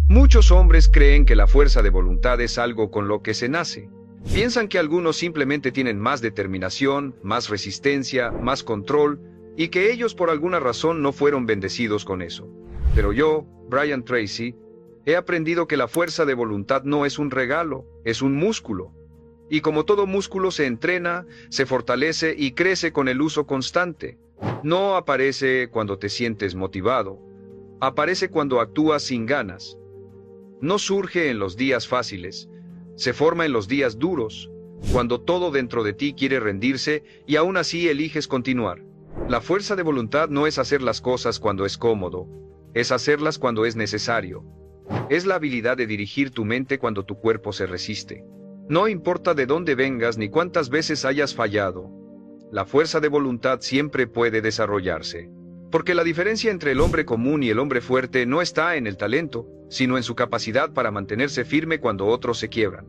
Muchos hombres creen que la fuerza de voluntad es algo con lo que se nace. Piensan que algunos simplemente tienen más determinación, más resistencia, más control, y que ellos por alguna razón no fueron bendecidos con eso. Pero yo, Brian Tracy, he aprendido que la fuerza de voluntad no es un regalo, es un músculo. Y como todo músculo se entrena, se fortalece y crece con el uso constante. No aparece cuando te sientes motivado, aparece cuando actúas sin ganas. No surge en los días fáciles, se forma en los días duros, cuando todo dentro de ti quiere rendirse y aún así eliges continuar. La fuerza de voluntad no es hacer las cosas cuando es cómodo, es hacerlas cuando es necesario. Es la habilidad de dirigir tu mente cuando tu cuerpo se resiste. No importa de dónde vengas ni cuántas veces hayas fallado, la fuerza de voluntad siempre puede desarrollarse. Porque la diferencia entre el hombre común y el hombre fuerte no está en el talento, sino en su capacidad para mantenerse firme cuando otros se quiebran.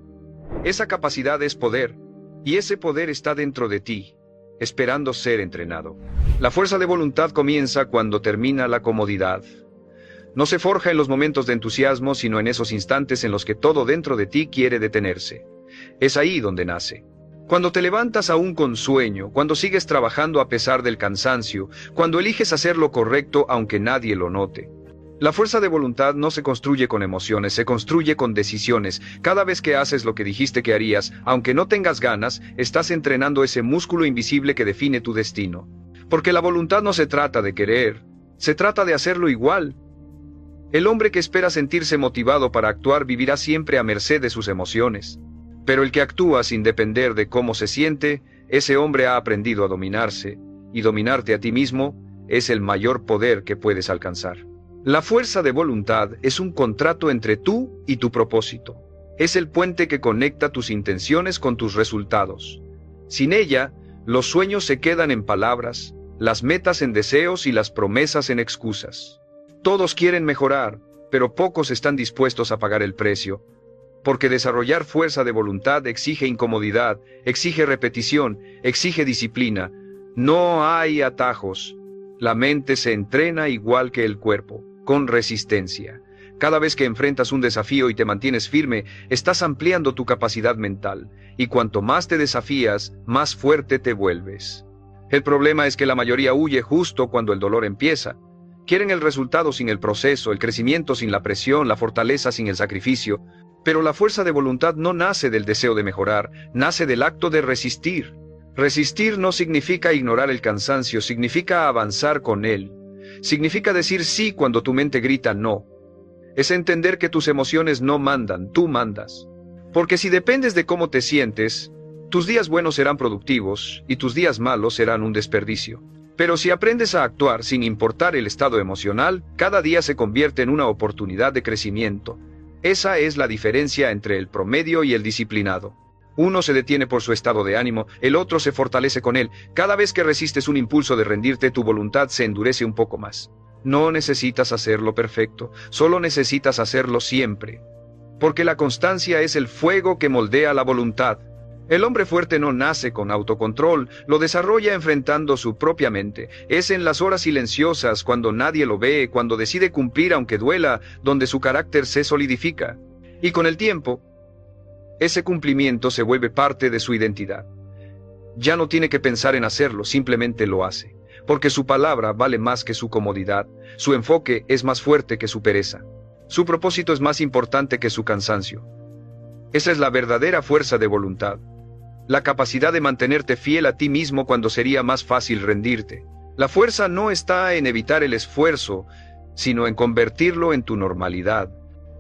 Esa capacidad es poder, y ese poder está dentro de ti, esperando ser entrenado. La fuerza de voluntad comienza cuando termina la comodidad. No se forja en los momentos de entusiasmo, sino en esos instantes en los que todo dentro de ti quiere detenerse. Es ahí donde nace. Cuando te levantas aún con sueño, cuando sigues trabajando a pesar del cansancio, cuando eliges hacer lo correcto aunque nadie lo note. La fuerza de voluntad no se construye con emociones, se construye con decisiones. Cada vez que haces lo que dijiste que harías, aunque no tengas ganas, estás entrenando ese músculo invisible que define tu destino. Porque la voluntad no se trata de querer, se trata de hacerlo igual. El hombre que espera sentirse motivado para actuar vivirá siempre a merced de sus emociones. Pero el que actúa sin depender de cómo se siente, ese hombre ha aprendido a dominarse, y dominarte a ti mismo es el mayor poder que puedes alcanzar. La fuerza de voluntad es un contrato entre tú y tu propósito. Es el puente que conecta tus intenciones con tus resultados. Sin ella, los sueños se quedan en palabras, las metas en deseos y las promesas en excusas. Todos quieren mejorar, pero pocos están dispuestos a pagar el precio. Porque desarrollar fuerza de voluntad exige incomodidad, exige repetición, exige disciplina. No hay atajos. La mente se entrena igual que el cuerpo, con resistencia. Cada vez que enfrentas un desafío y te mantienes firme, estás ampliando tu capacidad mental, y cuanto más te desafías, más fuerte te vuelves. El problema es que la mayoría huye justo cuando el dolor empieza. Quieren el resultado sin el proceso, el crecimiento sin la presión, la fortaleza sin el sacrificio. Pero la fuerza de voluntad no nace del deseo de mejorar, nace del acto de resistir. Resistir no significa ignorar el cansancio, significa avanzar con él. Significa decir sí cuando tu mente grita no. Es entender que tus emociones no mandan, tú mandas. Porque si dependes de cómo te sientes, tus días buenos serán productivos y tus días malos serán un desperdicio. Pero si aprendes a actuar sin importar el estado emocional, cada día se convierte en una oportunidad de crecimiento. Esa es la diferencia entre el promedio y el disciplinado. Uno se detiene por su estado de ánimo, el otro se fortalece con él. Cada vez que resistes un impulso de rendirte, tu voluntad se endurece un poco más. No necesitas hacerlo perfecto, solo necesitas hacerlo siempre. Porque la constancia es el fuego que moldea la voluntad. El hombre fuerte no nace con autocontrol, lo desarrolla enfrentando su propia mente. Es en las horas silenciosas, cuando nadie lo ve, cuando decide cumplir aunque duela, donde su carácter se solidifica. Y con el tiempo, ese cumplimiento se vuelve parte de su identidad. Ya no tiene que pensar en hacerlo, simplemente lo hace. Porque su palabra vale más que su comodidad, su enfoque es más fuerte que su pereza. Su propósito es más importante que su cansancio. Esa es la verdadera fuerza de voluntad. La capacidad de mantenerte fiel a ti mismo cuando sería más fácil rendirte. La fuerza no está en evitar el esfuerzo, sino en convertirlo en tu normalidad.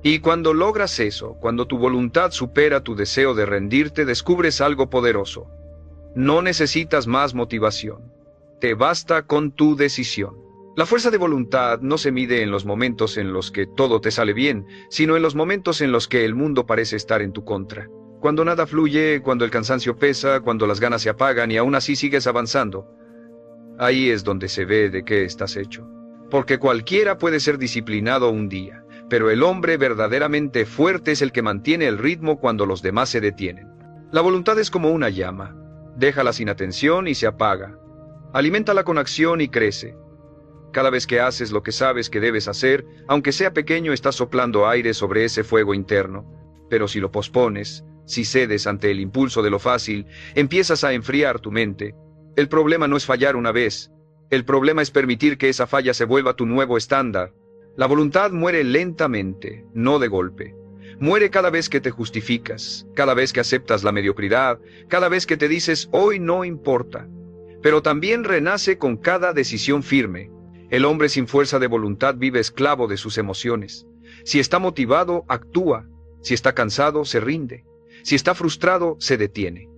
Y cuando logras eso, cuando tu voluntad supera tu deseo de rendirte, descubres algo poderoso. No necesitas más motivación. Te basta con tu decisión. La fuerza de voluntad no se mide en los momentos en los que todo te sale bien, sino en los momentos en los que el mundo parece estar en tu contra. Cuando nada fluye, cuando el cansancio pesa, cuando las ganas se apagan y aún así sigues avanzando. Ahí es donde se ve de qué estás hecho. Porque cualquiera puede ser disciplinado un día, pero el hombre verdaderamente fuerte es el que mantiene el ritmo cuando los demás se detienen. La voluntad es como una llama. Déjala sin atención y se apaga. Aliméntala con acción y crece. Cada vez que haces lo que sabes que debes hacer, aunque sea pequeño, estás soplando aire sobre ese fuego interno. Pero si lo pospones, si cedes ante el impulso de lo fácil, empiezas a enfriar tu mente. El problema no es fallar una vez. El problema es permitir que esa falla se vuelva tu nuevo estándar. La voluntad muere lentamente, no de golpe. Muere cada vez que te justificas, cada vez que aceptas la mediocridad, cada vez que te dices hoy no importa. Pero también renace con cada decisión firme. El hombre sin fuerza de voluntad vive esclavo de sus emociones. Si está motivado, actúa. Si está cansado, se rinde. Si está frustrado, se detiene.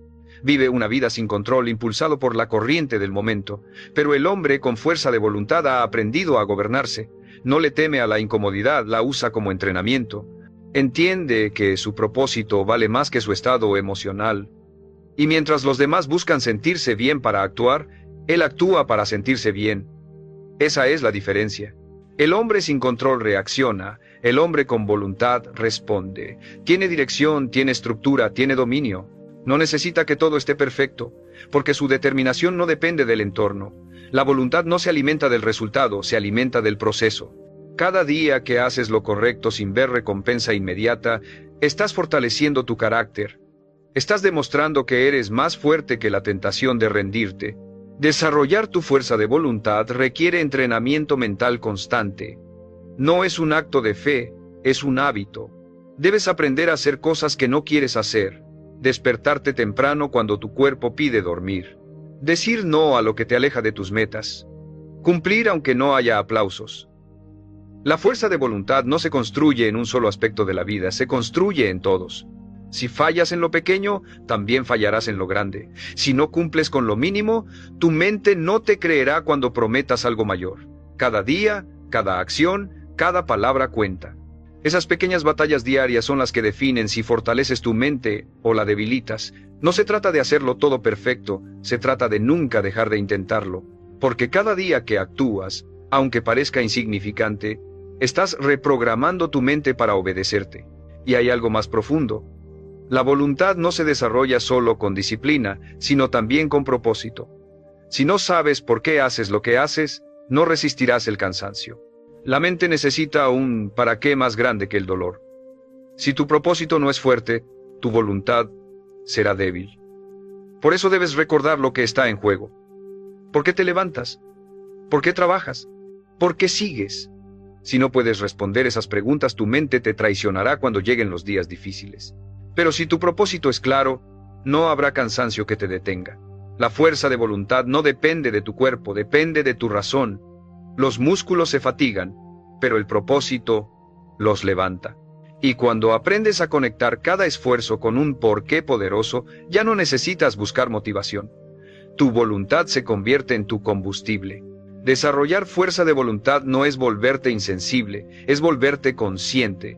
Vive una vida sin control, impulsado por la corriente del momento. Pero el hombre con fuerza de voluntad ha aprendido a gobernarse. No le teme a la incomodidad, la usa como entrenamiento. Entiende que su propósito vale más que su estado emocional. Y mientras los demás buscan sentirse bien para actuar, él actúa para sentirse bien. Esa es la diferencia. El hombre sin control reacciona, el hombre con voluntad responde. Tiene dirección, tiene estructura, tiene dominio. No necesita que todo esté perfecto, porque su determinación no depende del entorno. La voluntad no se alimenta del resultado, se alimenta del proceso. Cada día que haces lo correcto sin ver recompensa inmediata, estás fortaleciendo tu carácter. Estás demostrando que eres más fuerte que la tentación de rendirte. Desarrollar tu fuerza de voluntad requiere entrenamiento mental constante. No es un acto de fe, es un hábito. Debes aprender a hacer cosas que no quieres hacer. Despertarte temprano cuando tu cuerpo pide dormir. Decir no a lo que te aleja de tus metas. Cumplir aunque no haya aplausos. La fuerza de voluntad no se construye en un solo aspecto de la vida, se construye en todos. Si fallas en lo pequeño, también fallarás en lo grande. Si no cumples con lo mínimo, tu mente no te creerá cuando prometas algo mayor. Cada día, cada acción, cada palabra cuenta. Esas pequeñas batallas diarias son las que definen si fortaleces tu mente o la debilitas. No se trata de hacerlo todo perfecto, se trata de nunca dejar de intentarlo. Porque cada día que actúas, aunque parezca insignificante, estás reprogramando tu mente para obedecerte. Y hay algo más profundo. La voluntad no se desarrolla solo con disciplina, sino también con propósito. Si no sabes por qué haces lo que haces, no resistirás el cansancio. La mente necesita un para qué más grande que el dolor. Si tu propósito no es fuerte, tu voluntad será débil. Por eso debes recordar lo que está en juego. ¿Por qué te levantas? ¿Por qué trabajas? ¿Por qué sigues? Si no puedes responder esas preguntas, tu mente te traicionará cuando lleguen los días difíciles. Pero si tu propósito es claro, no habrá cansancio que te detenga. La fuerza de voluntad no depende de tu cuerpo, depende de tu razón. Los músculos se fatigan, pero el propósito los levanta. Y cuando aprendes a conectar cada esfuerzo con un porqué poderoso, ya no necesitas buscar motivación. Tu voluntad se convierte en tu combustible. Desarrollar fuerza de voluntad no es volverte insensible, es volverte consciente.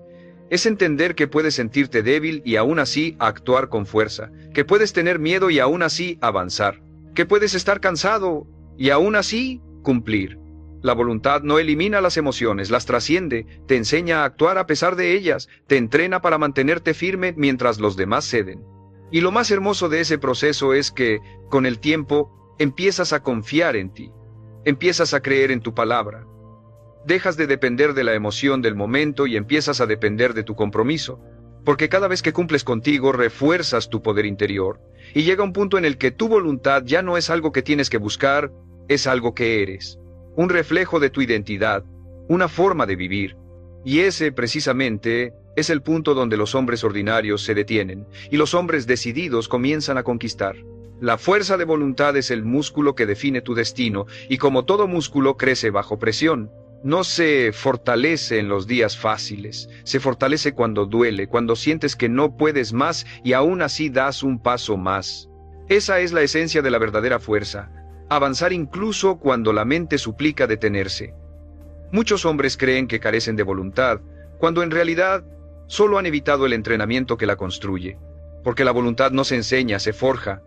Es entender que puedes sentirte débil y aún así actuar con fuerza, que puedes tener miedo y aún así avanzar, que puedes estar cansado y aún así cumplir. La voluntad no elimina las emociones, las trasciende, te enseña a actuar a pesar de ellas, te entrena para mantenerte firme mientras los demás ceden. Y lo más hermoso de ese proceso es que, con el tiempo, empiezas a confiar en ti, empiezas a creer en tu palabra. Dejas de depender de la emoción del momento y empiezas a depender de tu compromiso, porque cada vez que cumples contigo refuerzas tu poder interior, y llega un punto en el que tu voluntad ya no es algo que tienes que buscar, es algo que eres, un reflejo de tu identidad, una forma de vivir. Y ese, precisamente, es el punto donde los hombres ordinarios se detienen, y los hombres decididos comienzan a conquistar. La fuerza de voluntad es el músculo que define tu destino, y como todo músculo crece bajo presión. No se fortalece en los días fáciles, se fortalece cuando duele, cuando sientes que no puedes más y aún así das un paso más. Esa es la esencia de la verdadera fuerza, avanzar incluso cuando la mente suplica detenerse. Muchos hombres creen que carecen de voluntad, cuando en realidad solo han evitado el entrenamiento que la construye, porque la voluntad no se enseña, se forja.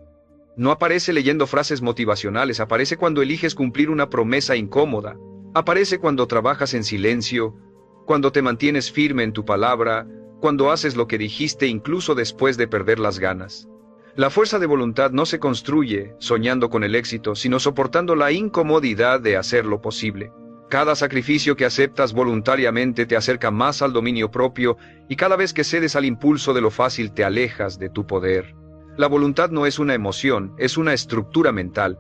No aparece leyendo frases motivacionales, aparece cuando eliges cumplir una promesa incómoda. Aparece cuando trabajas en silencio, cuando te mantienes firme en tu palabra, cuando haces lo que dijiste incluso después de perder las ganas. La fuerza de voluntad no se construye soñando con el éxito, sino soportando la incomodidad de hacer lo posible. Cada sacrificio que aceptas voluntariamente te acerca más al dominio propio y cada vez que cedes al impulso de lo fácil te alejas de tu poder. La voluntad no es una emoción, es una estructura mental.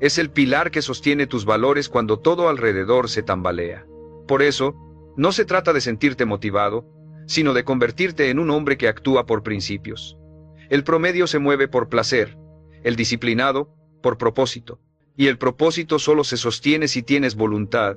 Es el pilar que sostiene tus valores cuando todo alrededor se tambalea. Por eso, no se trata de sentirte motivado, sino de convertirte en un hombre que actúa por principios. El promedio se mueve por placer, el disciplinado por propósito, y el propósito solo se sostiene si tienes voluntad,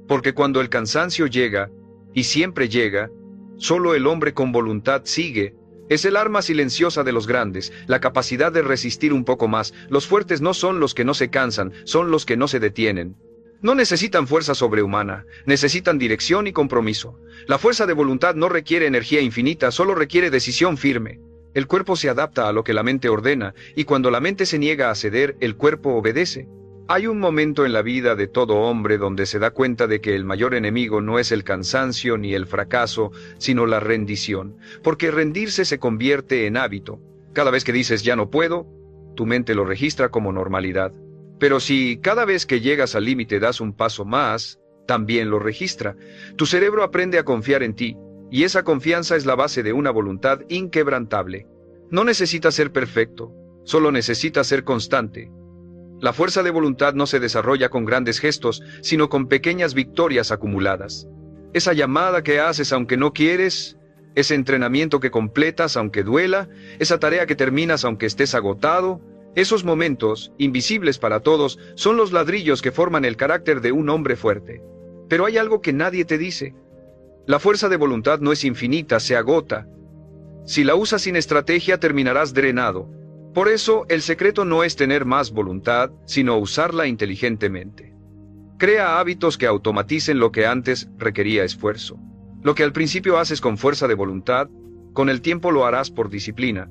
porque cuando el cansancio llega, y siempre llega, solo el hombre con voluntad sigue. Es el arma silenciosa de los grandes, la capacidad de resistir un poco más. Los fuertes no son los que no se cansan, son los que no se detienen. No necesitan fuerza sobrehumana, necesitan dirección y compromiso. La fuerza de voluntad no requiere energía infinita, solo requiere decisión firme. El cuerpo se adapta a lo que la mente ordena, y cuando la mente se niega a ceder, el cuerpo obedece. Hay un momento en la vida de todo hombre donde se da cuenta de que el mayor enemigo no es el cansancio ni el fracaso, sino la rendición, porque rendirse se convierte en hábito. Cada vez que dices ya no puedo, tu mente lo registra como normalidad. Pero si cada vez que llegas al límite das un paso más, también lo registra. Tu cerebro aprende a confiar en ti, y esa confianza es la base de una voluntad inquebrantable. No necesitas ser perfecto, solo necesitas ser constante. La fuerza de voluntad no se desarrolla con grandes gestos, sino con pequeñas victorias acumuladas. Esa llamada que haces aunque no quieres, ese entrenamiento que completas aunque duela, esa tarea que terminas aunque estés agotado, esos momentos, invisibles para todos, son los ladrillos que forman el carácter de un hombre fuerte. Pero hay algo que nadie te dice. La fuerza de voluntad no es infinita, se agota. Si la usas sin estrategia terminarás drenado. Por eso, el secreto no es tener más voluntad, sino usarla inteligentemente. Crea hábitos que automaticen lo que antes requería esfuerzo. Lo que al principio haces con fuerza de voluntad, con el tiempo lo harás por disciplina.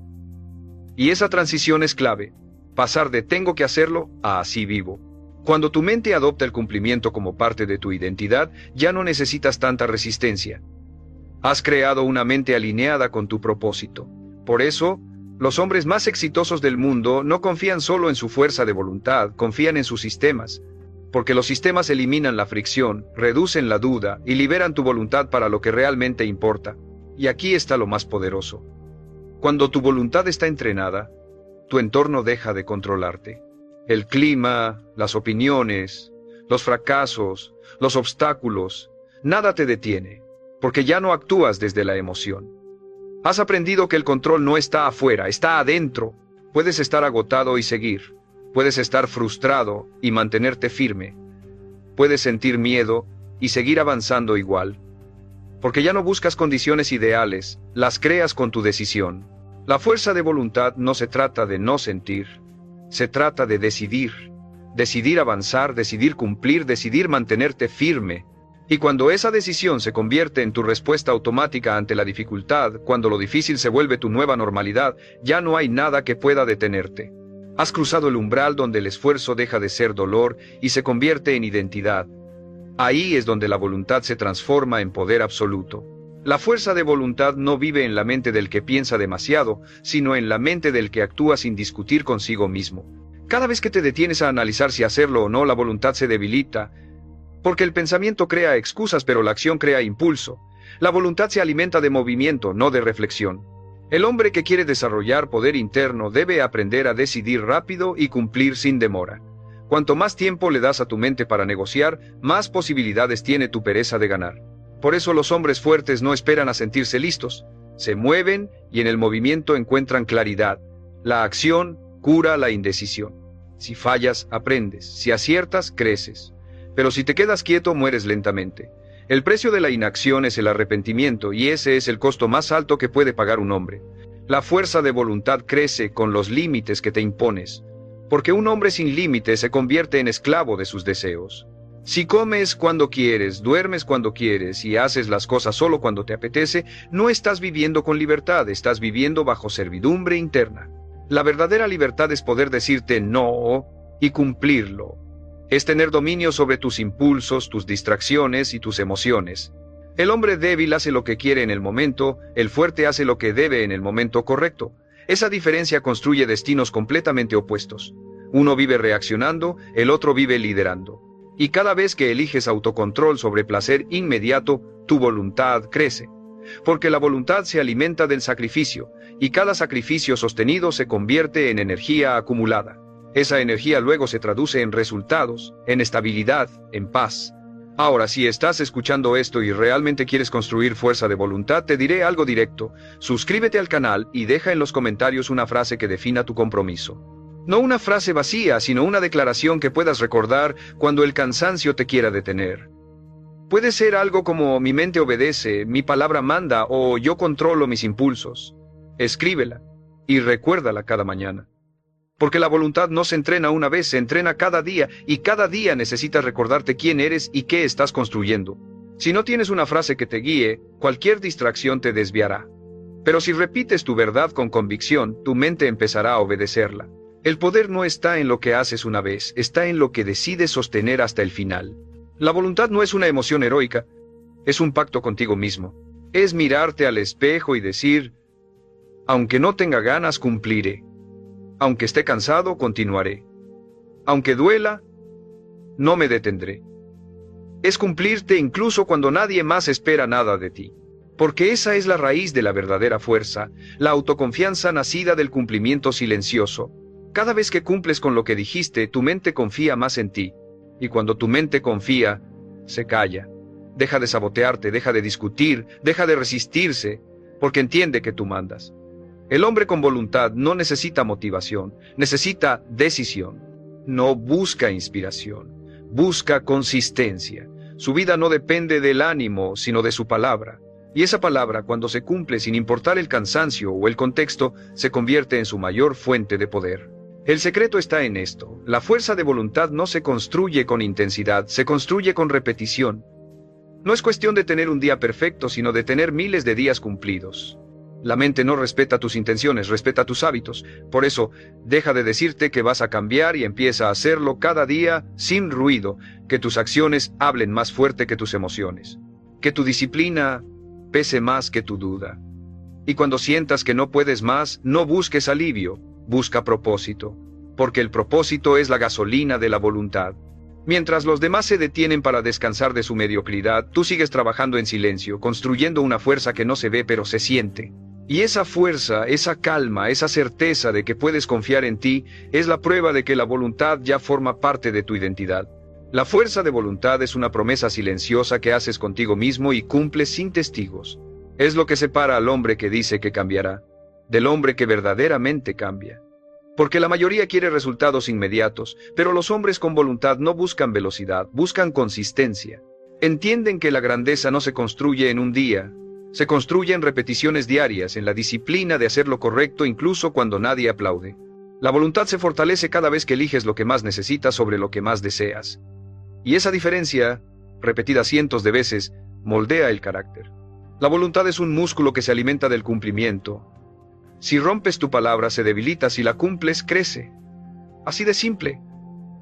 Y esa transición es clave, pasar de tengo que hacerlo a así vivo. Cuando tu mente adopta el cumplimiento como parte de tu identidad, ya no necesitas tanta resistencia. Has creado una mente alineada con tu propósito. Por eso, los hombres más exitosos del mundo no confían solo en su fuerza de voluntad, confían en sus sistemas. Porque los sistemas eliminan la fricción, reducen la duda y liberan tu voluntad para lo que realmente importa. Y aquí está lo más poderoso. Cuando tu voluntad está entrenada, tu entorno deja de controlarte. El clima, las opiniones, los fracasos, los obstáculos, nada te detiene, porque ya no actúas desde la emoción. Has aprendido que el control no está afuera, está adentro. Puedes estar agotado y seguir. Puedes estar frustrado y mantenerte firme. Puedes sentir miedo y seguir avanzando igual. Porque ya no buscas condiciones ideales, las creas con tu decisión. La fuerza de voluntad no se trata de no sentir. Se trata de decidir. Decidir avanzar, decidir cumplir, decidir mantenerte firme. Y cuando esa decisión se convierte en tu respuesta automática ante la dificultad, cuando lo difícil se vuelve tu nueva normalidad, ya no hay nada que pueda detenerte. Has cruzado el umbral donde el esfuerzo deja de ser dolor y se convierte en identidad. Ahí es donde la voluntad se transforma en poder absoluto. La fuerza de voluntad no vive en la mente del que piensa demasiado, sino en la mente del que actúa sin discutir consigo mismo. Cada vez que te detienes a analizar si hacerlo o no, la voluntad se debilita, porque el pensamiento crea excusas, pero la acción crea impulso. La voluntad se alimenta de movimiento, no de reflexión. El hombre que quiere desarrollar poder interno debe aprender a decidir rápido y cumplir sin demora. Cuanto más tiempo le das a tu mente para negociar, más posibilidades tiene tu pereza de ganar. Por eso los hombres fuertes no esperan a sentirse listos. Se mueven y en el movimiento encuentran claridad. La acción cura la indecisión. Si fallas, aprendes. Si aciertas, creces. Pero si te quedas quieto, mueres lentamente. El precio de la inacción es el arrepentimiento, y ese es el costo más alto que puede pagar un hombre. La fuerza de voluntad crece con los límites que te impones, porque un hombre sin límites se convierte en esclavo de sus deseos. Si comes cuando quieres, duermes cuando quieres y haces las cosas solo cuando te apetece, no estás viviendo con libertad, estás viviendo bajo servidumbre interna. La verdadera libertad es poder decirte no y cumplirlo. Es tener dominio sobre tus impulsos, tus distracciones y tus emociones. El hombre débil hace lo que quiere en el momento, el fuerte hace lo que debe en el momento correcto. Esa diferencia construye destinos completamente opuestos. Uno vive reaccionando, el otro vive liderando. Y cada vez que eliges autocontrol sobre placer inmediato, tu voluntad crece. Porque la voluntad se alimenta del sacrificio, y cada sacrificio sostenido se convierte en energía acumulada. Esa energía luego se traduce en resultados, en estabilidad, en paz. Ahora, si estás escuchando esto y realmente quieres construir fuerza de voluntad, te diré algo directo. Suscríbete al canal y deja en los comentarios una frase que defina tu compromiso. No una frase vacía, sino una declaración que puedas recordar cuando el cansancio te quiera detener. Puede ser algo como mi mente obedece, mi palabra manda o yo controlo mis impulsos. Escríbela y recuérdala cada mañana. Porque la voluntad no se entrena una vez, se entrena cada día y cada día necesitas recordarte quién eres y qué estás construyendo. Si no tienes una frase que te guíe, cualquier distracción te desviará. Pero si repites tu verdad con convicción, tu mente empezará a obedecerla. El poder no está en lo que haces una vez, está en lo que decides sostener hasta el final. La voluntad no es una emoción heroica, es un pacto contigo mismo. Es mirarte al espejo y decir, aunque no tenga ganas, cumpliré. Aunque esté cansado, continuaré. Aunque duela, no me detendré. Es cumplirte incluso cuando nadie más espera nada de ti. Porque esa es la raíz de la verdadera fuerza, la autoconfianza nacida del cumplimiento silencioso. Cada vez que cumples con lo que dijiste, tu mente confía más en ti. Y cuando tu mente confía, se calla. Deja de sabotearte, deja de discutir, deja de resistirse, porque entiende que tú mandas. El hombre con voluntad no necesita motivación, necesita decisión. No busca inspiración, busca consistencia. Su vida no depende del ánimo, sino de su palabra. Y esa palabra, cuando se cumple sin importar el cansancio o el contexto, se convierte en su mayor fuente de poder. El secreto está en esto. La fuerza de voluntad no se construye con intensidad, se construye con repetición. No es cuestión de tener un día perfecto, sino de tener miles de días cumplidos. La mente no respeta tus intenciones, respeta tus hábitos. Por eso, deja de decirte que vas a cambiar y empieza a hacerlo cada día sin ruido, que tus acciones hablen más fuerte que tus emociones. Que tu disciplina pese más que tu duda. Y cuando sientas que no puedes más, no busques alivio, busca propósito. Porque el propósito es la gasolina de la voluntad. Mientras los demás se detienen para descansar de su mediocridad, tú sigues trabajando en silencio, construyendo una fuerza que no se ve pero se siente. Y esa fuerza, esa calma, esa certeza de que puedes confiar en ti, es la prueba de que la voluntad ya forma parte de tu identidad. La fuerza de voluntad es una promesa silenciosa que haces contigo mismo y cumples sin testigos. Es lo que separa al hombre que dice que cambiará, del hombre que verdaderamente cambia. Porque la mayoría quiere resultados inmediatos, pero los hombres con voluntad no buscan velocidad, buscan consistencia. Entienden que la grandeza no se construye en un día, se construye en repeticiones diarias, en la disciplina de hacer lo correcto incluso cuando nadie aplaude. La voluntad se fortalece cada vez que eliges lo que más necesitas sobre lo que más deseas. Y esa diferencia, repetida cientos de veces, moldea el carácter. La voluntad es un músculo que se alimenta del cumplimiento. Si rompes tu palabra, se debilita, si la cumples, crece. Así de simple.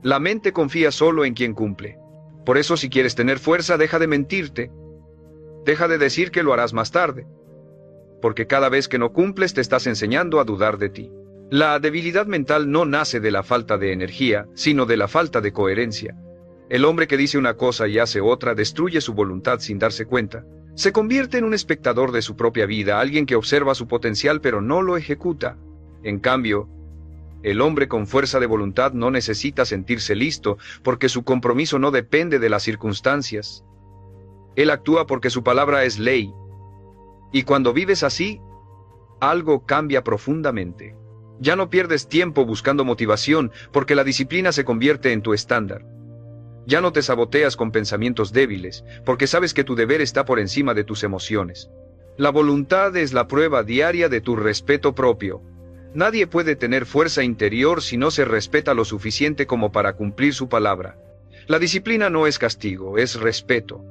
La mente confía solo en quien cumple. Por eso, si quieres tener fuerza, deja de mentirte. Deja de decir que lo harás más tarde. Porque cada vez que no cumples, te estás enseñando a dudar de ti. La debilidad mental no nace de la falta de energía, sino de la falta de coherencia. El hombre que dice una cosa y hace otra destruye su voluntad sin darse cuenta. Se convierte en un espectador de su propia vida, alguien que observa su potencial pero no lo ejecuta. En cambio, el hombre con fuerza de voluntad no necesita sentirse listo, porque su compromiso no depende de las circunstancias. Él actúa porque su palabra es ley. Y cuando vives así, algo cambia profundamente. Ya no pierdes tiempo buscando motivación, porque la disciplina se convierte en tu estándar. Ya no te saboteas con pensamientos débiles, porque sabes que tu deber está por encima de tus emociones. La voluntad es la prueba diaria de tu respeto propio. Nadie puede tener fuerza interior si no se respeta lo suficiente como para cumplir su palabra. La disciplina no es castigo, es respeto.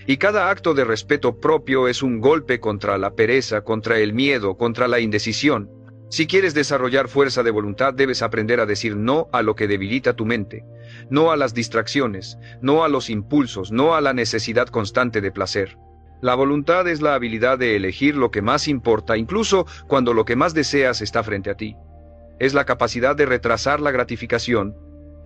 Y cada acto de respeto propio es un golpe contra la pereza, contra el miedo, contra la indecisión. Si quieres desarrollar fuerza de voluntad, debes aprender a decir no a lo que debilita tu mente, no a las distracciones, no a los impulsos, no a la necesidad constante de placer. La voluntad es la habilidad de elegir lo que más importa, incluso cuando lo que más deseas está frente a ti. Es la capacidad de retrasar la gratificación,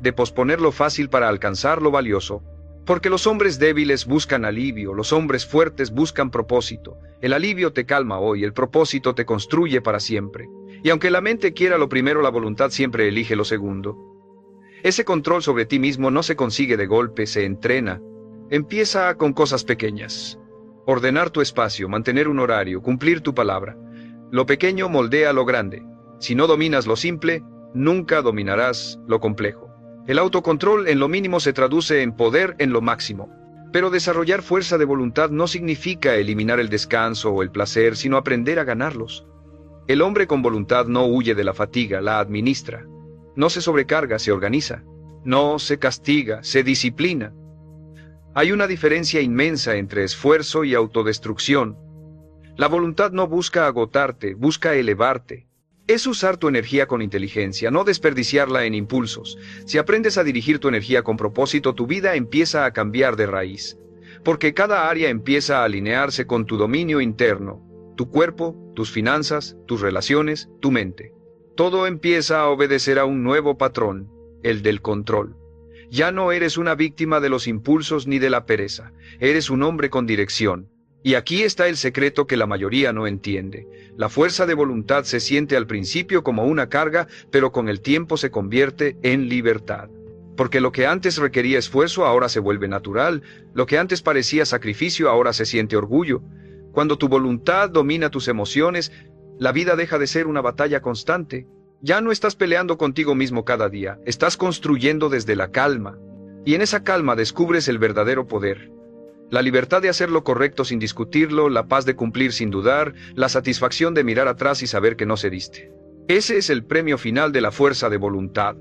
de posponer lo fácil para alcanzar lo valioso. Porque los hombres débiles buscan alivio, los hombres fuertes buscan propósito. El alivio te calma hoy, el propósito te construye para siempre. Y aunque la mente quiera lo primero, la voluntad siempre elige lo segundo. Ese control sobre ti mismo no se consigue de golpe, se entrena. Empieza con cosas pequeñas. Ordenar tu espacio, mantener un horario, cumplir tu palabra. Lo pequeño moldea lo grande. Si no dominas lo simple, nunca dominarás lo complejo. El autocontrol en lo mínimo se traduce en poder en lo máximo. Pero desarrollar fuerza de voluntad no significa eliminar el descanso o el placer, sino aprender a ganarlos. El hombre con voluntad no huye de la fatiga, la administra. No se sobrecarga, se organiza. No se castiga, se disciplina. Hay una diferencia inmensa entre esfuerzo y autodestrucción. La voluntad no busca agotarte, busca elevarte. Es usar tu energía con inteligencia, no desperdiciarla en impulsos. Si aprendes a dirigir tu energía con propósito, tu vida empieza a cambiar de raíz. Porque cada área empieza a alinearse con tu dominio interno. Tu cuerpo, tus finanzas, tus relaciones, tu mente. Todo empieza a obedecer a un nuevo patrón, el del control. Ya no eres una víctima de los impulsos ni de la pereza. Eres un hombre con dirección. Y aquí está el secreto que la mayoría no entiende. La fuerza de voluntad se siente al principio como una carga, pero con el tiempo se convierte en libertad. Porque lo que antes requería esfuerzo ahora se vuelve natural, lo que antes parecía sacrificio ahora se siente orgullo. Cuando tu voluntad domina tus emociones, la vida deja de ser una batalla constante. Ya no estás peleando contigo mismo cada día, estás construyendo desde la calma. Y en esa calma descubres el verdadero poder. La libertad de hacer lo correcto sin discutirlo, la paz de cumplir sin dudar, la satisfacción de mirar atrás y saber que no cediste. Ese es el premio final de la fuerza de voluntad.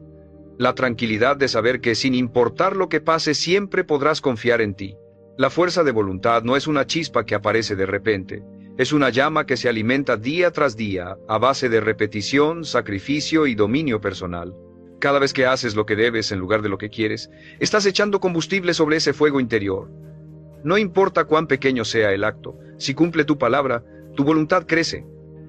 La tranquilidad de saber que sin importar lo que pase siempre podrás confiar en ti. La fuerza de voluntad no es una chispa que aparece de repente. Es una llama que se alimenta día tras día a base de repetición, sacrificio y dominio personal. Cada vez que haces lo que debes en lugar de lo que quieres, estás echando combustible sobre ese fuego interior. No importa cuán pequeño sea el acto, si cumple tu palabra, tu voluntad crece.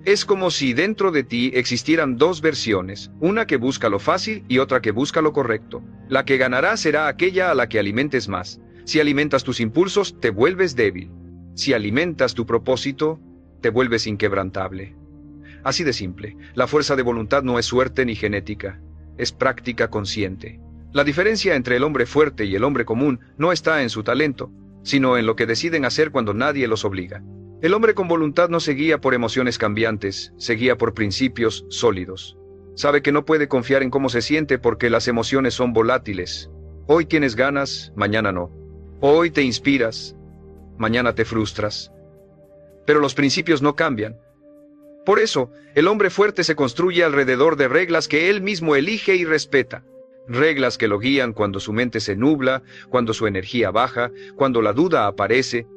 Es como si dentro de ti existieran dos versiones, una que busca lo fácil y otra que busca lo correcto. La que ganará será aquella a la que alimentes más. Si alimentas tus impulsos, te vuelves débil. Si alimentas tu propósito, te vuelves inquebrantable. Así de simple, la fuerza de voluntad no es suerte ni genética, es práctica consciente. La diferencia entre el hombre fuerte y el hombre común no está en su talento, sino en lo que deciden hacer cuando nadie los obliga. El hombre con voluntad no se guía por emociones cambiantes, se guía por principios sólidos. Sabe que no puede confiar en cómo se siente porque las emociones son volátiles. Hoy tienes ganas, mañana no. Hoy te inspiras, mañana te frustras. Pero los principios no cambian. Por eso, el hombre fuerte se construye alrededor de reglas que él mismo elige y respeta. Reglas que lo guían cuando su mente se nubla, cuando su energía baja, cuando la duda aparece.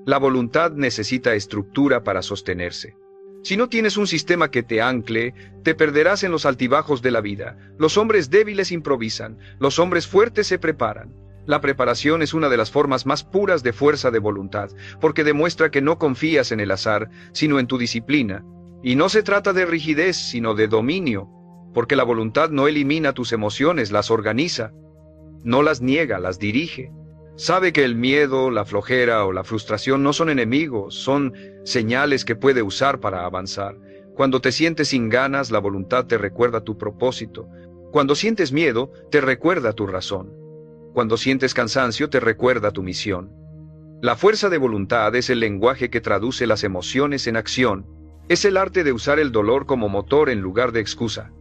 La voluntad necesita estructura para sostenerse. Si no tienes un sistema que te ancle, te perderás en los altibajos de la vida. Los hombres débiles improvisan, los hombres fuertes se preparan. La preparación es una de las formas más puras de fuerza de voluntad, porque demuestra que no confías en el azar, sino en tu disciplina. Y no se trata de rigidez, sino de dominio. Porque la voluntad no elimina tus emociones, las organiza. No las niega, las dirige. Sabe que el miedo, la flojera o la frustración no son enemigos, son señales que puede usar para avanzar. Cuando te sientes sin ganas, la voluntad te recuerda tu propósito. Cuando sientes miedo, te recuerda tu razón. Cuando sientes cansancio, te recuerda tu misión. La fuerza de voluntad es el lenguaje que traduce las emociones en acción. Es el arte de usar el dolor como motor en lugar de excusa.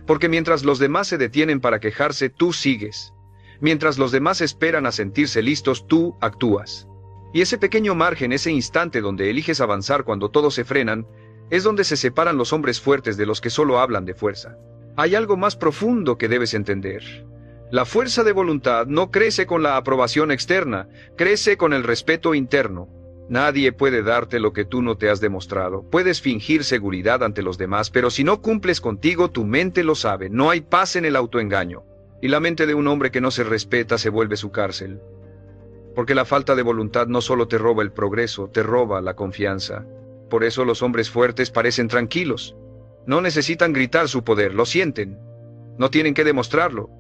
Porque mientras los demás se detienen para quejarse, tú sigues. Mientras los demás esperan a sentirse listos, tú actúas. Y ese pequeño margen, ese instante donde eliges avanzar cuando todos se frenan, es donde se separan los hombres fuertes de los que solo hablan de fuerza. Hay algo más profundo que debes entender. La fuerza de voluntad no crece con la aprobación externa, crece con el respeto interno. Nadie puede darte lo que tú no te has demostrado. Puedes fingir seguridad ante los demás, pero si no cumples contigo, tu mente lo sabe. No hay paz en el autoengaño. Y la mente de un hombre que no se respeta se vuelve su cárcel. Porque la falta de voluntad no solo te roba el progreso, te roba la confianza. Por eso los hombres fuertes parecen tranquilos. No necesitan gritar su poder, lo sienten. No tienen que demostrarlo.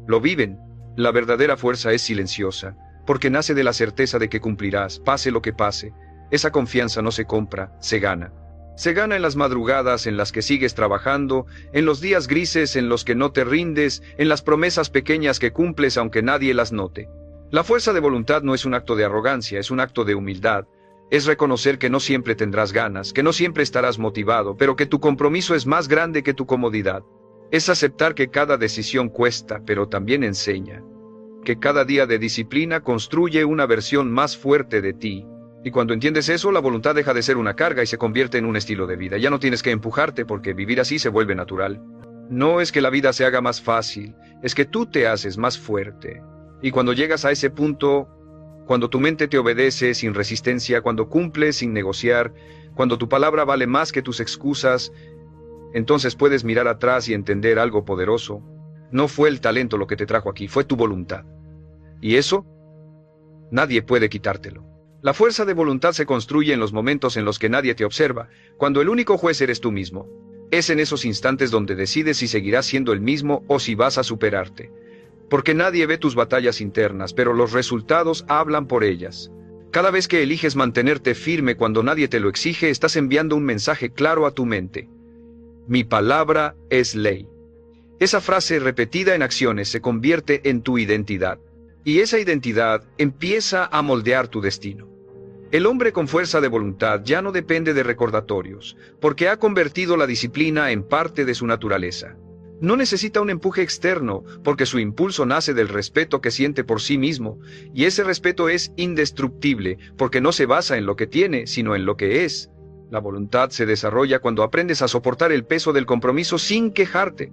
Lo viven. La verdadera fuerza es silenciosa, porque nace de la certeza de que cumplirás, pase lo que pase. Esa confianza no se compra, se gana. Se gana en las madrugadas en las que sigues trabajando, en los días grises en los que no te rindes, en las promesas pequeñas que cumples aunque nadie las note. La fuerza de voluntad no es un acto de arrogancia, es un acto de humildad. Es reconocer que no siempre tendrás ganas, que no siempre estarás motivado, pero que tu compromiso es más grande que tu comodidad. Es aceptar que cada decisión cuesta, pero también enseña. Que cada día de disciplina construye una versión más fuerte de ti. Y cuando entiendes eso, la voluntad deja de ser una carga y se convierte en un estilo de vida. Ya no tienes que empujarte porque vivir así se vuelve natural. No es que la vida se haga más fácil, es que tú te haces más fuerte. Y cuando llegas a ese punto, cuando tu mente te obedece sin resistencia, cuando cumples sin negociar, cuando tu palabra vale más que tus excusas, entonces puedes mirar atrás y entender algo poderoso. No fue el talento lo que te trajo aquí, fue tu voluntad. Y eso, nadie puede quitártelo. La fuerza de voluntad se construye en los momentos en los que nadie te observa, cuando el único juez eres tú mismo. Es en esos instantes donde decides si seguirás siendo el mismo o si vas a superarte. Porque nadie ve tus batallas internas, pero los resultados hablan por ellas. Cada vez que eliges mantenerte firme cuando nadie te lo exige, estás enviando un mensaje claro a tu mente. Mi palabra es ley. Esa frase repetida en acciones se convierte en tu identidad. Y esa identidad empieza a moldear tu destino. El hombre con fuerza de voluntad ya no depende de recordatorios, porque ha convertido la disciplina en parte de su naturaleza. No necesita un empuje externo, porque su impulso nace del respeto que siente por sí mismo, y ese respeto es indestructible, porque no se basa en lo que tiene, sino en lo que es. La voluntad se desarrolla cuando aprendes a soportar el peso del compromiso sin quejarte.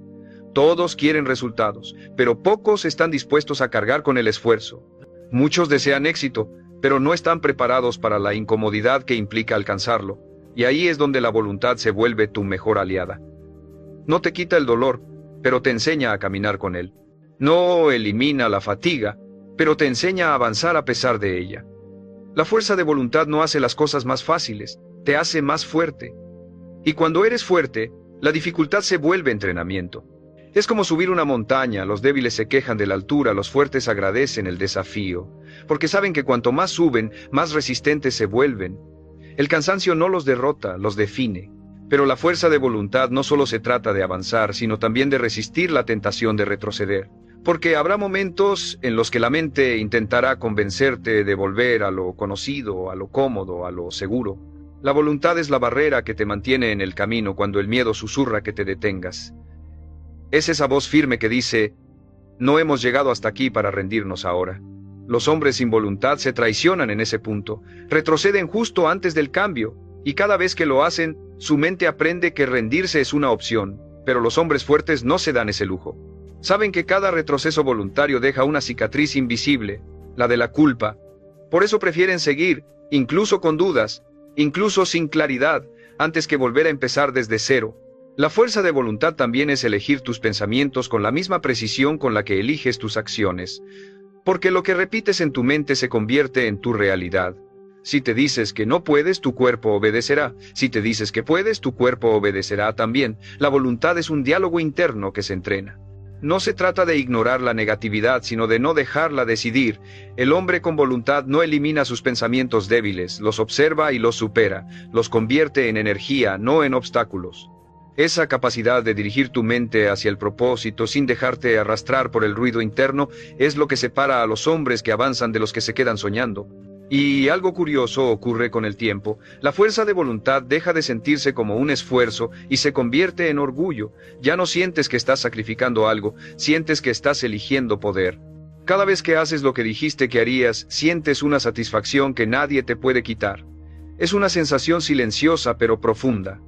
Todos quieren resultados, pero pocos están dispuestos a cargar con el esfuerzo. Muchos desean éxito, pero no están preparados para la incomodidad que implica alcanzarlo, y ahí es donde la voluntad se vuelve tu mejor aliada. No te quita el dolor, pero te enseña a caminar con él. No elimina la fatiga, pero te enseña a avanzar a pesar de ella. La fuerza de voluntad no hace las cosas más fáciles, te hace más fuerte. Y cuando eres fuerte, la dificultad se vuelve entrenamiento. Es como subir una montaña, los débiles se quejan de la altura, los fuertes agradecen el desafío, porque saben que cuanto más suben, más resistentes se vuelven. El cansancio no los derrota, los define. Pero la fuerza de voluntad no solo se trata de avanzar, sino también de resistir la tentación de retroceder. Porque habrá momentos en los que la mente intentará convencerte de volver a lo conocido, a lo cómodo, a lo seguro. La voluntad es la barrera que te mantiene en el camino cuando el miedo susurra que te detengas. Es esa voz firme que dice, no hemos llegado hasta aquí para rendirnos ahora. Los hombres sin voluntad se traicionan en ese punto, retroceden justo antes del cambio, y cada vez que lo hacen, su mente aprende que rendirse es una opción, pero los hombres fuertes no se dan ese lujo. Saben que cada retroceso voluntario deja una cicatriz invisible, la de la culpa. Por eso prefieren seguir, incluso con dudas, incluso sin claridad, antes que volver a empezar desde cero. La fuerza de voluntad también es elegir tus pensamientos con la misma precisión con la que eliges tus acciones, porque lo que repites en tu mente se convierte en tu realidad. Si te dices que no puedes, tu cuerpo obedecerá. Si te dices que puedes, tu cuerpo obedecerá también. La voluntad es un diálogo interno que se entrena. No se trata de ignorar la negatividad, sino de no dejarla decidir. El hombre con voluntad no elimina sus pensamientos débiles, los observa y los supera, los convierte en energía, no en obstáculos. Esa capacidad de dirigir tu mente hacia el propósito sin dejarte arrastrar por el ruido interno es lo que separa a los hombres que avanzan de los que se quedan soñando. Y algo curioso ocurre con el tiempo. La fuerza de voluntad deja de sentirse como un esfuerzo y se convierte en orgullo. Ya no sientes que estás sacrificando algo, sientes que estás eligiendo poder. Cada vez que haces lo que dijiste que harías, sientes una satisfacción que nadie te puede quitar. Es una sensación silenciosa pero profunda.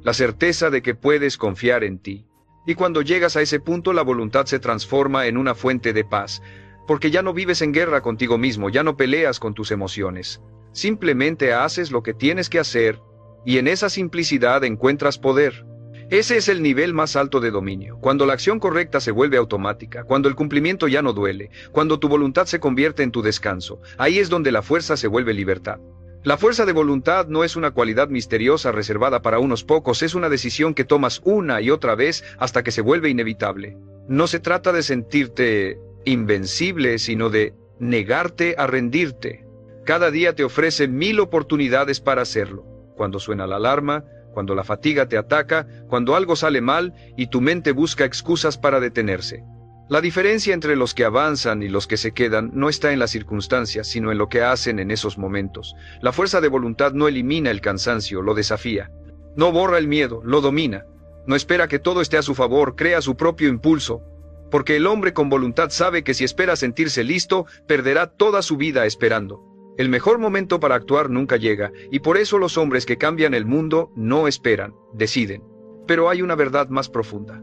La certeza de que puedes confiar en ti. Y cuando llegas a ese punto, la voluntad se transforma en una fuente de paz. Porque ya no vives en guerra contigo mismo, ya no peleas con tus emociones. Simplemente haces lo que tienes que hacer, y en esa simplicidad encuentras poder. Ese es el nivel más alto de dominio, cuando la acción correcta se vuelve automática, cuando el cumplimiento ya no duele, cuando tu voluntad se convierte en tu descanso. Ahí es donde la fuerza se vuelve libertad. La fuerza de voluntad no es una cualidad misteriosa reservada para unos pocos, es una decisión que tomas una y otra vez hasta que se vuelve inevitable. No se trata de sentirte invencible, sino de negarte a rendirte. Cada día te ofrece 1000 oportunidades para hacerlo. Cuando suena la alarma, cuando la fatiga te ataca, cuando algo sale mal y tu mente busca excusas para detenerse. La diferencia entre los que avanzan y los que se quedan no está en las circunstancias, sino en lo que hacen en esos momentos. La fuerza de voluntad no elimina el cansancio, lo desafía. No borra el miedo, lo domina. No espera que todo esté a su favor, crea su propio impulso. Porque el hombre con voluntad sabe que si espera sentirse listo, perderá toda su vida esperando. El mejor momento para actuar nunca llega, y por eso los hombres que cambian el mundo no esperan, deciden. Pero hay una verdad más profunda.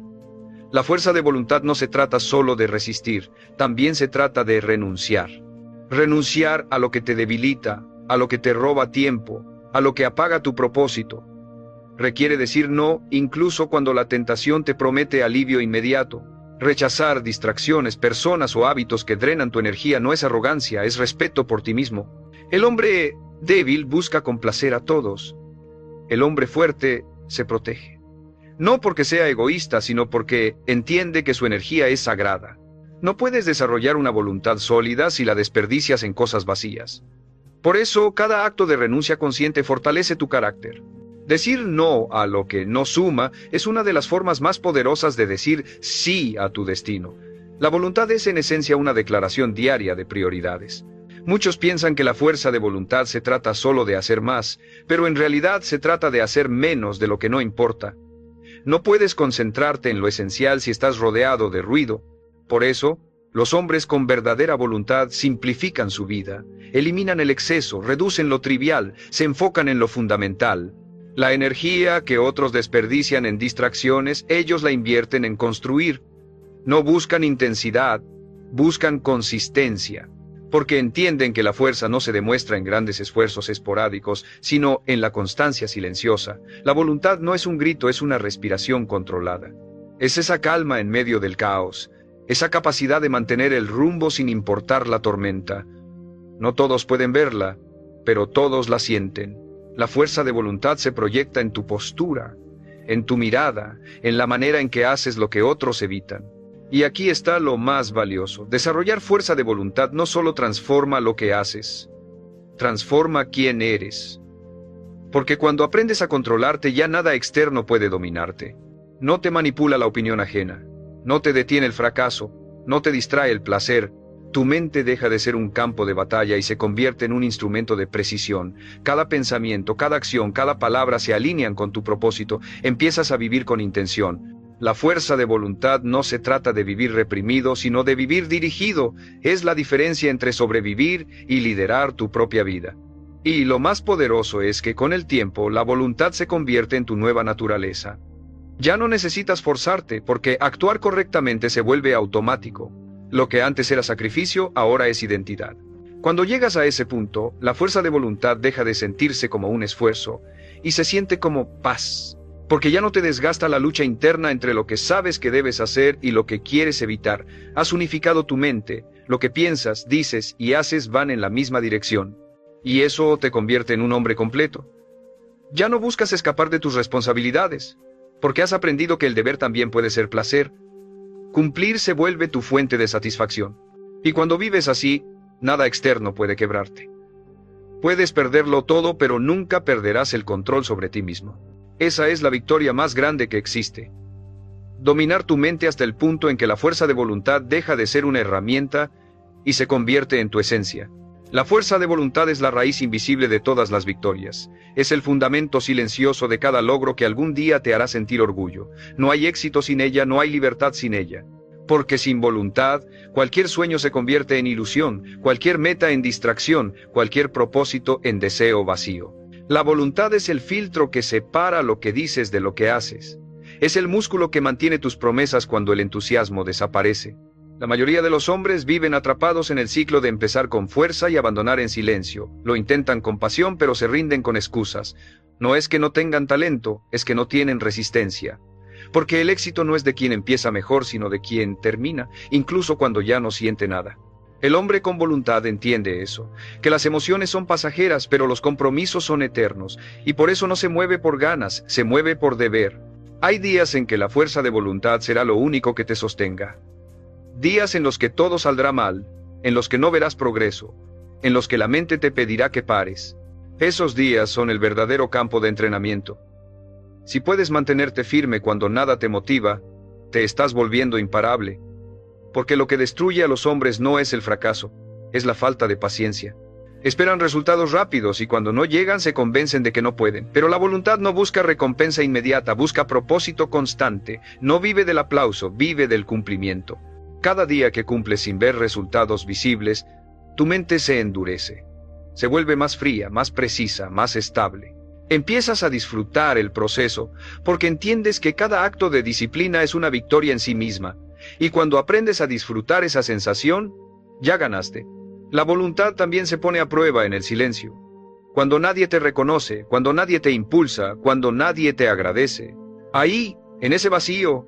La fuerza de voluntad no se trata solo de resistir, también se trata de renunciar. Renunciar a lo que te debilita, a lo que te roba tiempo, a lo que apaga tu propósito. Requiere decir no, incluso cuando la tentación te promete alivio inmediato. Rechazar distracciones, personas o hábitos que drenan tu energía no es arrogancia, es respeto por ti mismo. El hombre débil busca complacer a todos. El hombre fuerte se protege. No porque sea egoísta, sino porque entiende que su energía es sagrada. No puedes desarrollar una voluntad sólida si la desperdicias en cosas vacías. Por eso, cada acto de renuncia consciente fortalece tu carácter. Decir no a lo que no suma es una de las formas más poderosas de decir sí a tu destino. La voluntad es en esencia una declaración diaria de prioridades. Muchos piensan que la fuerza de voluntad se trata solo de hacer más, pero en realidad se trata de hacer menos de lo que no importa. No puedes concentrarte en lo esencial si estás rodeado de ruido. Por eso, los hombres con verdadera voluntad simplifican su vida, eliminan el exceso, reducen lo trivial, se enfocan en lo fundamental. La energía que otros desperdician en distracciones, ellos la invierten en construir. No buscan intensidad, buscan consistencia, porque entienden que la fuerza no se demuestra en grandes esfuerzos esporádicos, sino en la constancia silenciosa. La voluntad no es un grito, es una respiración controlada. Es esa calma en medio del caos, esa capacidad de mantener el rumbo sin importar la tormenta. No todos pueden verla, pero todos la sienten. La fuerza de voluntad se proyecta en tu postura, en tu mirada, en la manera en que haces lo que otros evitan. Y aquí está lo más valioso. Desarrollar fuerza de voluntad no solo transforma lo que haces, transforma quién eres. Porque cuando aprendes a controlarte, ya nada externo puede dominarte. No te manipula la opinión ajena, no te detiene el fracaso, no te distrae el placer. Tu mente deja de ser un campo de batalla y se convierte en un instrumento de precisión. Cada pensamiento, cada acción, cada palabra se alinean con tu propósito. Empiezas a vivir con intención. La fuerza de voluntad no se trata de vivir reprimido, sino de vivir dirigido. Es la diferencia entre sobrevivir y liderar tu propia vida. Y lo más poderoso es que con el tiempo la voluntad se convierte en tu nueva naturaleza. Ya no necesitas forzarte, porque actuar correctamente se vuelve automático. Lo que antes era sacrificio, ahora es identidad. Cuando llegas a ese punto, la fuerza de voluntad deja de sentirse como un esfuerzo y se siente como paz. Porque ya no te desgasta la lucha interna entre lo que sabes que debes hacer y lo que quieres evitar. Has unificado tu mente, lo que piensas, dices y haces van en la misma dirección. Y eso te convierte en un hombre completo. Ya no buscas escapar de tus responsabilidades, porque has aprendido que el deber también puede ser placer. Cumplir se vuelve tu fuente de satisfacción. Y cuando vives así, nada externo puede quebrarte. Puedes perderlo todo, pero nunca perderás el control sobre ti mismo. Esa es la victoria más grande que existe. Dominar tu mente hasta el punto en que la fuerza de voluntad deja de ser una herramienta y se convierte en tu esencia. La fuerza de voluntad es la raíz invisible de todas las victorias. Es el fundamento silencioso de cada logro que algún día te hará sentir orgullo. No hay éxito sin ella, no hay libertad sin ella. Porque sin voluntad, cualquier sueño se convierte en ilusión, cualquier meta en distracción, cualquier propósito en deseo vacío. La voluntad es el filtro que separa lo que dices de lo que haces. Es el músculo que mantiene tus promesas cuando el entusiasmo desaparece. La mayoría de los hombres viven atrapados en el ciclo de empezar con fuerza y abandonar en silencio. Lo intentan con pasión, pero se rinden con excusas. No es que no tengan talento, es que no tienen resistencia. Porque el éxito no es de quien empieza mejor, sino de quien termina, incluso cuando ya no siente nada. El hombre con voluntad entiende eso, que las emociones son pasajeras, pero los compromisos son eternos, y por eso no se mueve por ganas, se mueve por deber. Hay días en que la fuerza de voluntad será lo único que te sostenga. días en los que todo saldrá mal, en los que no verás progreso, en los que la mente te pedirá que pares. Esos días son el verdadero campo de entrenamiento. Si puedes mantenerte firme cuando nada te motiva, te estás volviendo imparable. Porque lo que destruye a los hombres no es el fracaso, es la falta de paciencia. Esperan resultados rápidos y cuando no llegan se convencen de que no pueden. Pero la voluntad no busca recompensa inmediata, busca propósito constante. No vive del aplauso, vive del cumplimiento. Cada día que cumples sin ver resultados visibles, tu mente se endurece. Se vuelve más fría, más precisa, más estable. Empiezas a disfrutar el proceso, porque entiendes que cada acto de disciplina es una victoria en sí misma. Y cuando aprendes a disfrutar esa sensación, ya ganaste. La voluntad también se pone a prueba en el silencio. Cuando nadie te reconoce, cuando nadie te impulsa, cuando nadie te agradece. Ahí, en ese vacío,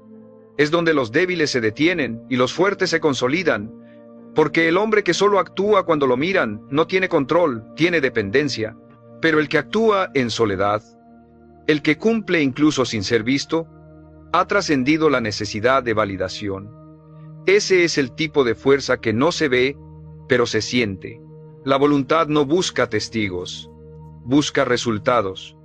es donde los débiles se detienen y los fuertes se consolidan. Porque el hombre que solo actúa cuando lo miran no tiene control, tiene dependencia. Pero el que actúa en soledad, el que cumple incluso sin ser visto, ha trascendido la necesidad de validación. Ese es el tipo de fuerza que no se ve, pero se siente. La voluntad no busca testigos, busca resultados.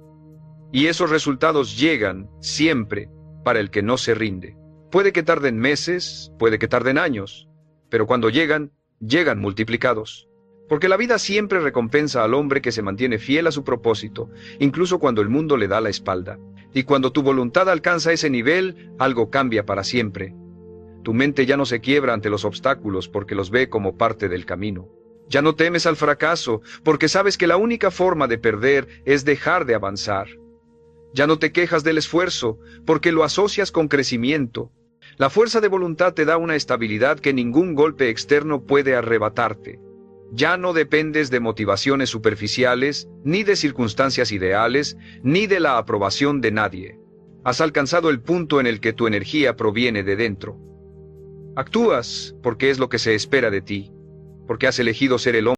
Y esos resultados llegan, siempre, para el que no se rinde. Puede que tarden meses, puede que tarden años, pero cuando llegan, llegan multiplicados. Porque la vida siempre recompensa al hombre que se mantiene fiel a su propósito, incluso cuando el mundo le da la espalda. Y cuando tu voluntad alcanza ese nivel, algo cambia para siempre. Tu mente ya no se quiebra ante los obstáculos porque los ve como parte del camino. Ya no temes al fracaso porque sabes que la única forma de perder es dejar de avanzar. Ya no te quejas del esfuerzo porque lo asocias con crecimiento. La fuerza de voluntad te da una estabilidad que ningún golpe externo puede arrebatarte. Ya no dependes de motivaciones superficiales, ni de circunstancias ideales, ni de la aprobación de nadie. Has alcanzado el punto en el que tu energía proviene de dentro. Actúas porque es lo que se espera de ti, porque has elegido ser el hombre